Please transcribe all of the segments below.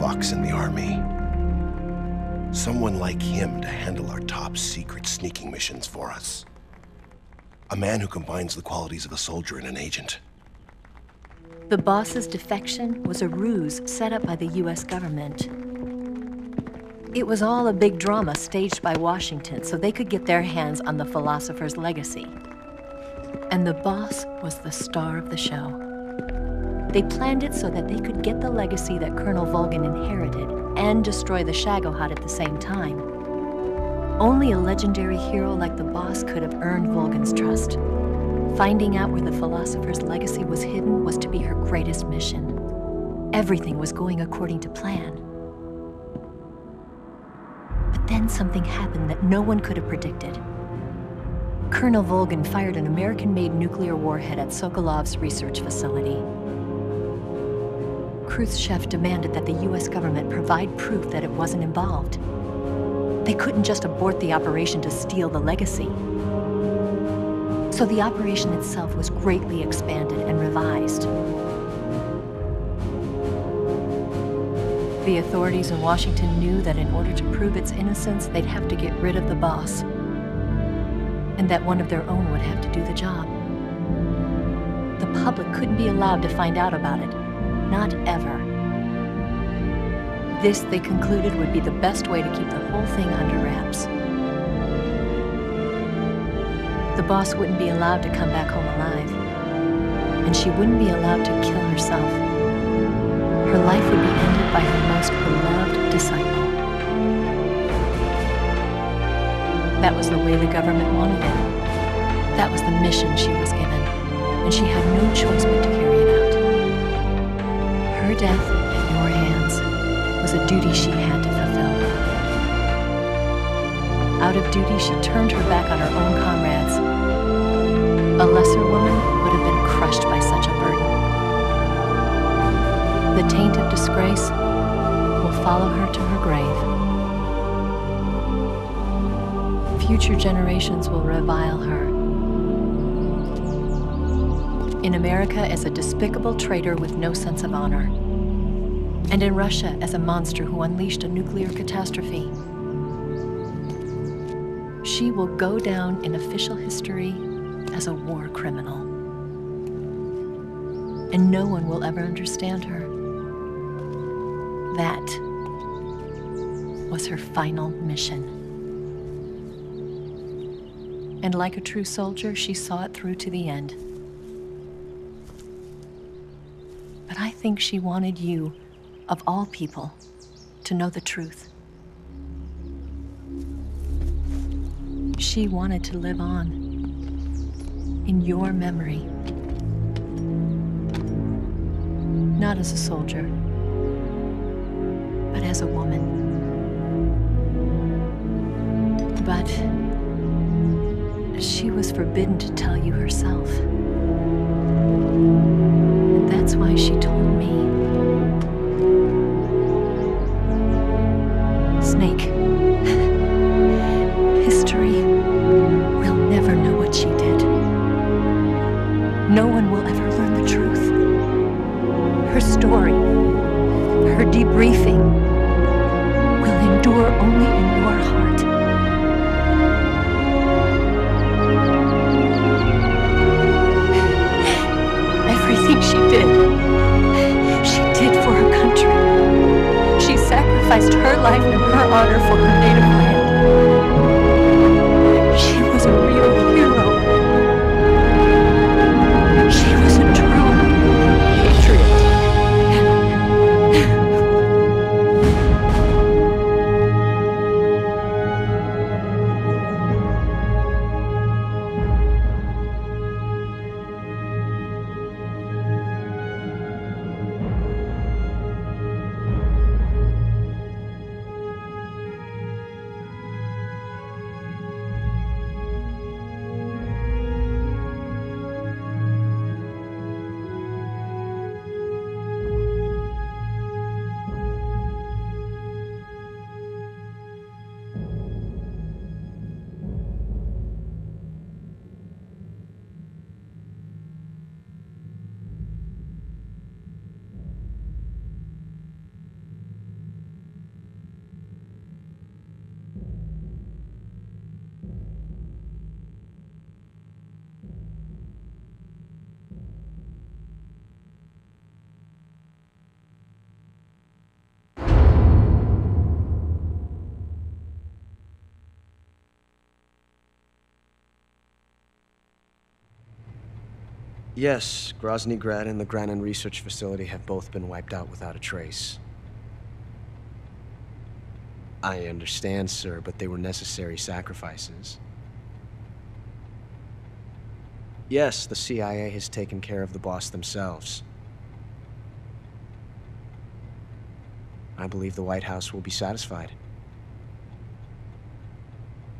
Fox in the Army. Someone like him to handle our top secret sneaking missions for us. A man who combines the qualities of a soldier and an agent. The boss's defection was a ruse set up by the US government. It was all a big drama staged by Washington so they could get their hands on the philosopher's legacy. And the boss was the star of the show. They planned it so that they could get the legacy that Colonel Volgin inherited and destroy the Shagohod at the same time. Only a legendary hero like the boss could have earned Volgin's trust. Finding out where the philosopher's legacy was hidden was to be her greatest mission. Everything was going according to plan. But then something happened that no one could have predicted. Colonel Volgin fired an American-made nuclear warhead at Sokolov's research facility. Khrushchev demanded that the US government provide proof that it wasn't involved. They couldn't just abort the operation to steal the legacy. So the operation itself was greatly expanded and revised. The authorities in Washington knew that in order to prove its innocence, they'd have to get rid of the boss, and that one of their own would have to do the job. The public couldn't be allowed to find out about it, not ever. This, they concluded, would be the best way to keep the whole thing under wraps. The boss wouldn't be allowed to come back home alive, and she wouldn't be allowed to kill herself. Her life would be ended by her most beloved disciple. That was the way the government wanted it. That was the mission she was given, and she had no choice but to carry it out. Her death at your hands was a duty she had to fulfill. Out of duty, she turned her back on her own comrades. A lesser woman would have been crushed by such a burden. The taint of disgrace will follow her to her grave. Future generations will revile her. In America as a despicable traitor with no sense of honor. And in Russia as a monster who unleashed a nuclear catastrophe. She will go down in official history as a war criminal. And no one will ever understand her. That was her final mission. And like a true soldier, she saw it through to the end. But I think she wanted you, of all people, to know the truth. She wanted to live on in your memory. Not as a soldier, but as a woman. But she was forbidden to tell you herself. And that's why she told me. Snake, history will never know what she did. No one will ever learn the truth. Her story, her debriefing, will endure only in your heart. Everything she did for her country. She sacrificed her life and her honor for her native land. She was a real hero. She was a true patriot. Yes, Grozny Grad and the Granin Research Facility have both been wiped out without a trace. I understand, sir, but they were necessary sacrifices. Yes, the CIA has taken care of the boss themselves. I believe the White House will be satisfied.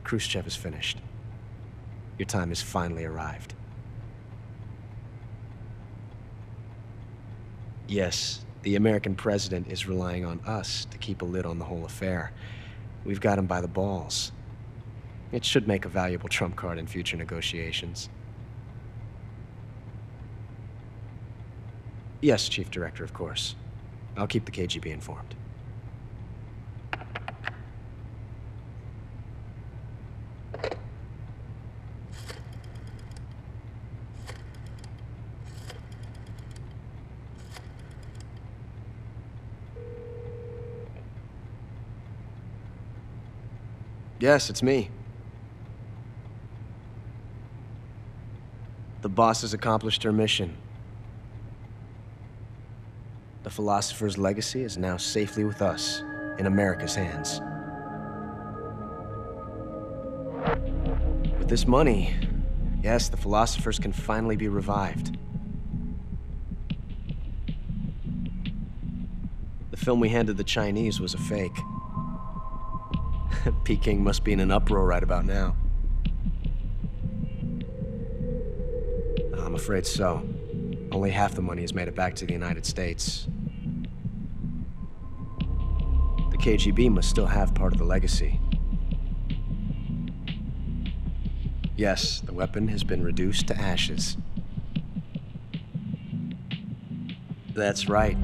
Khrushchev is finished. Your time has finally arrived. Yes, the American president is relying on us to keep a lid on the whole affair. We've got him by the balls. It should make a valuable trump card in future negotiations. Yes, Chief Director, of course. I'll keep the KGB informed. Yes, it's me. The boss has accomplished her mission. The philosopher's legacy is now safely with us, in America's hands. With this money, yes, the philosophers can finally be revived. The film we handed the Chinese was a fake. Peking must be in an uproar right about now. I'm afraid so. Only half the money has made it back to the United States. The KGB must still have part of the legacy. Yes, the weapon has been reduced to ashes. That's right.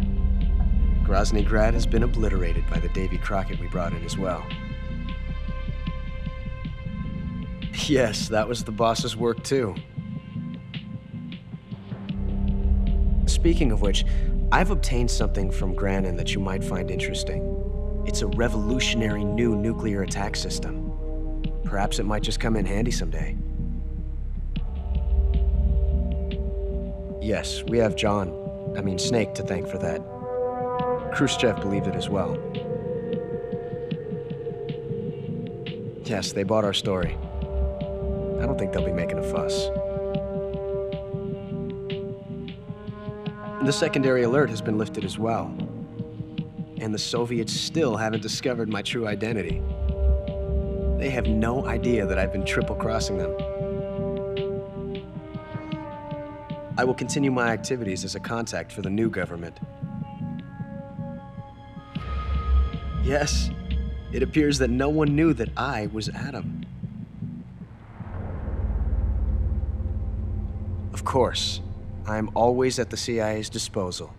Grozny Grad has been obliterated by the Davy Crockett we brought in as well. Yes, that was the boss's work too. Speaking of which, I've obtained something from Granin that you might find interesting. It's a revolutionary new nuclear attack system. Perhaps it might just come in handy someday. Yes, we have Snake to thank for that. Khrushchev believed it as well. Yes, they bought our story. I don't think they'll be making a fuss. The secondary alert has been lifted as well. And the Soviets still haven't discovered my true identity. They have no idea that I've been triple-crossing them. I will continue my activities as a contact for the new government. Yes, it appears that no one knew that I was Adam. Of course, I'm always at the CIA's disposal,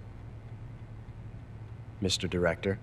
Mr. Director.